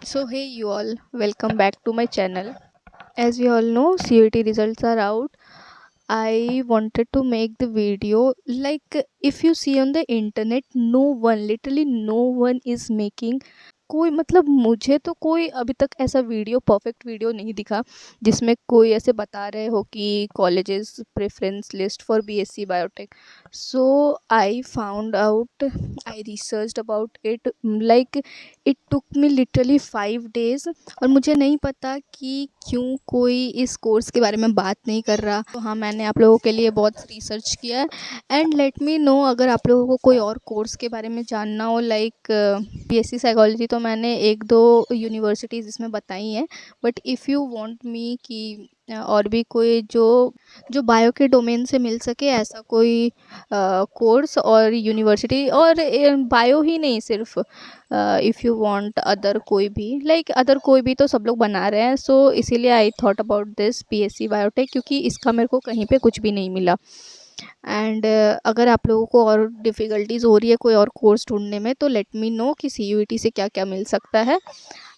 So hey you all, welcome back to my channel. As we all know, CUT results are out. I wanted to make the video like if you see on the internet, no one, literally no one is making कोई मतलब मुझे तो कोई अभी तक ऐसा video perfect video नहीं दिखा जिसमें कोई ऐसे बता रहे हो कि colleges preference list for BSc biotech. So I found out, I researched about it, like it took me literally 5 days. और मुझे नहीं पता कि क्यों कोई इस कोर्स के बारे में बात नहीं कर रहा. तो हाँ, मैंने आप लोगों के लिए बहुत रिसर्च किया है. एंड लेट मी नो अगर आप लोगों को कोई और कोर्स के बारे में जानना हो, लाइक बीएससी साइकोलॉजी तो मैंने एक दो यूनिवर्सिटीज़ इसमें बताई हैं. But if you want me कि और भी कोई जो जो बायो के डोमेन से मिल सके ऐसा कोई कोर्स और यूनिवर्सिटी, और बायो ही नहीं सिर्फ, इफ़ यू वांट अदर कोई भी, लाइक अदर कोई भी तो सब लोग बना रहे हैं. सो इसीलिए I thought about this BSc biotech, क्योंकि इसका मेरे को कहीं पे कुछ भी नहीं मिला. एंड अगर आप लोगों को और डिफ़िकल्टीज़ हो रही है कोई और कोर्स ढूंढने में, तो लेट मी नो कि CUET से क्या क्या मिल सकता है.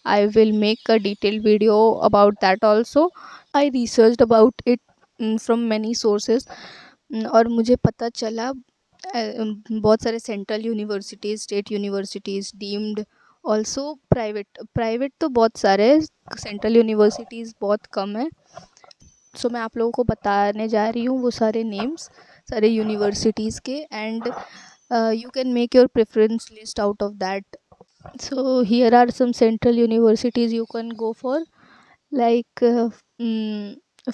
I will make a detail video about that also. I research about it from many sources. और मुझे पता चला बहुत सारे central universities, state universities, deemed, also private. Private तो बहुत सारे, सेंट्रल यूनिवर्सिटीज़ बहुत कम है. सो मैं आप लोगों को बताने जा रही हूँ वो सारे नेम्स, सारे यूनिवर्सिटीज़ के. And you can make your preference list out of that. So here are some central universities you can go for, like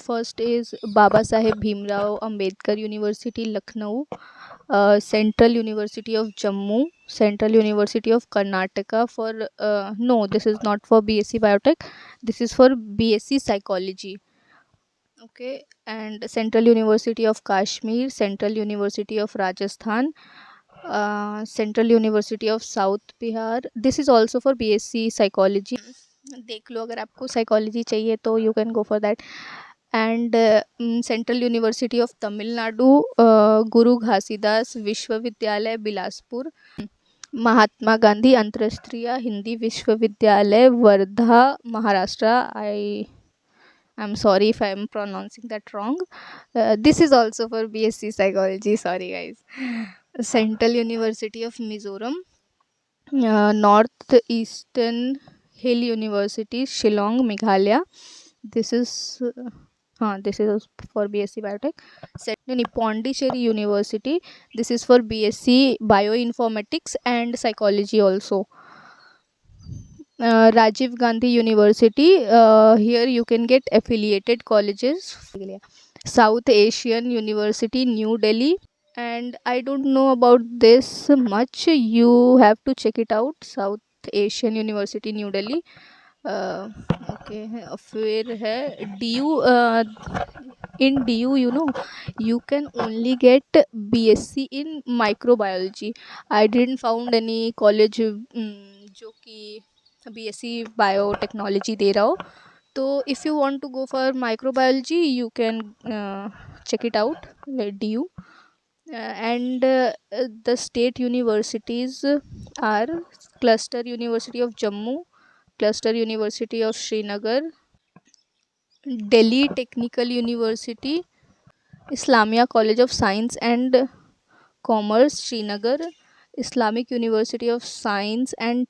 first is Baba Saheb Bhimrao Ambedkar University, Lucknow, Central University of Jammu, Central University of Karnataka for no, this is not for BSc Biotech, this is for BSc Psychology. Okay. And Central University of Kashmir, Central University of Rajasthan, Central University of South Bihar, this is also for BSc Psychology. देख लो अगर आपको psychology चाहिए तो you can go for that. And central university of Tamil Nadu, गुरु घासीदास विश्वविद्यालय बिलासपुर, महात्मा गांधी अंतर्राष्ट्रीय हिंदी विश्वविद्यालय Wardha Maharashtra. I'm sorry if I'm pronouncing that wrong. This is also for BSc Psychology. Sorry, guys. Central University of Mizoram, Northeastern Hill University, Shillong, Meghalaya. This is this is for BSc Biotech. Second, Pondicherry University. This is for BSc Bioinformatics and Psychology also. Rajiv Gandhi University. Here you can get affiliated colleges. South Asian University, New Delhi. And I don't know about this much. You have to check it out. South Asian University, New Delhi. Okay. फिर है DU. In DU, you can only get BSc in microbiology. I didn't found any college जो कि BSc biotechnology दे रहा हो. तो if you want to go for microbiology you can check it out, DU. And the state universities are Cluster University of Jammu, Cluster University of Srinagar, Delhi Technical University, Islamia College of Science and Commerce, Srinagar, Islamic University of Science and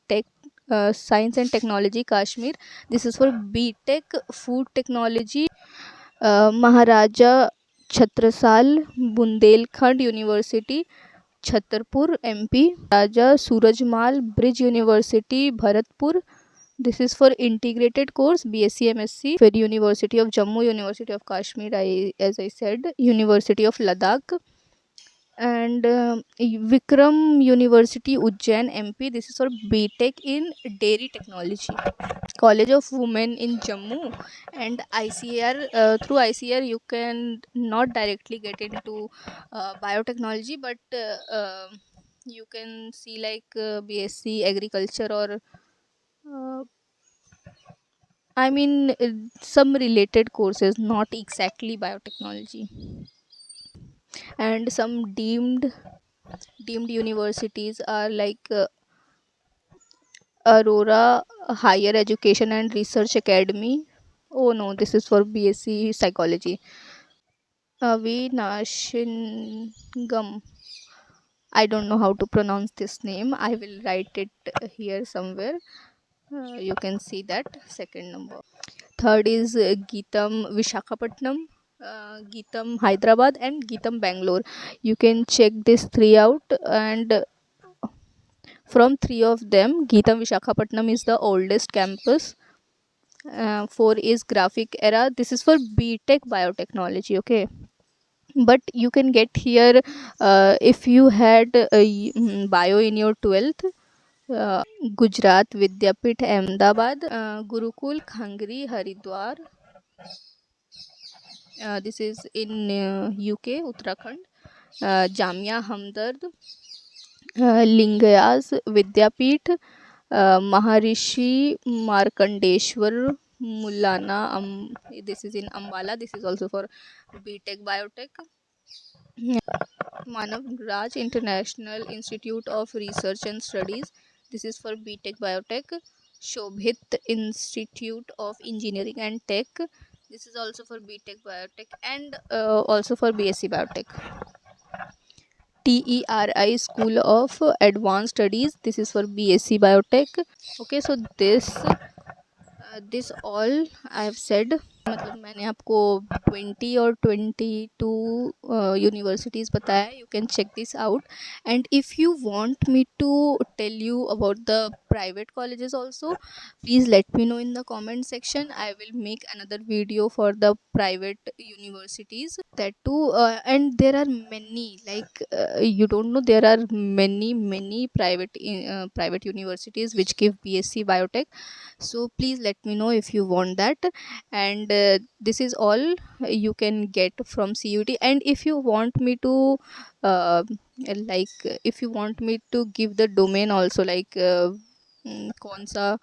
Science and Technology, Kashmir. This is for BTech Food Technology. Maharaja Chhatrasal Bundelkhand University, Chhatarpur, MP. Raja Surajmal Bridge University, Bharatpur. This is for integrated course BSc MSc. For University of Jammu, University of Kashmir, as I said, University of Ladakh. And Vikram University, Ujjain, MP. This is for BTech in Dairy Technology. College of Women in Jammu. And ICAR, through ICAR you can not directly get into biotechnology, but you can see like BSc Agriculture or I mean some related courses, not exactly biotechnology. And some deemed universities are like Aurora Higher Education and Research Academy. Oh no, this is for BSc Psychology. Avinashingam. I don't know how to pronounce this name. I will write it here somewhere. You can see that second number. Third is Geetam Vishakhapatnam, Geetam Hyderabad, and Geetam Bangalore. You can check this three out, and from three of them, Geetam Vishakhapatnam is the oldest campus. Four is Graphic Era. This is for BTech Biotechnology. Okay, but you can get here if you had bio in your 12th. Gujarat Vidyapit Ahmedabad, Gurukul Khangri Haridwar. This is in UK, Uttarakhand. Jamia Hamdard, Lingayas Vidyapit, Maharishi Markandeshwar Mullana. This is in Ambala. This is also for BTech Biotech. Manav Raj International Institute of Research and Studies. This is for BTech Biotech. Shobhit Institute of Engineering and Tech. This is also for BTech Biotech and also for BSc Biotech. TERI School of Advanced Studies. This is for BSc Biotech. Okay, so this all I have said. मतलब मैंने आपको 20 और 22 universities बताया. You can check this out, and if you want me to tell you about the private colleges also, please let me know in the comment section. I will make another video for the private universities, that too. And there are many, like you don't know, there are many private universities which give BSc Biotech. So please let me know if you want that. And this is all you can get from CUT. And if you want me to like if you want me to give the domain also, like कौन सा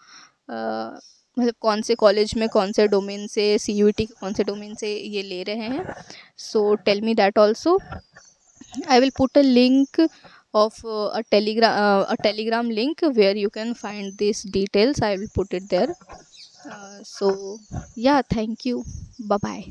मतलब कौन से college में कौन से domain से CUT के कौन से डोमेन से ये ले रहे हैं, so tell me that also. I will put a link of a telegram link where you can find these details. I will put it there. So yeah, thank you. Bye bye.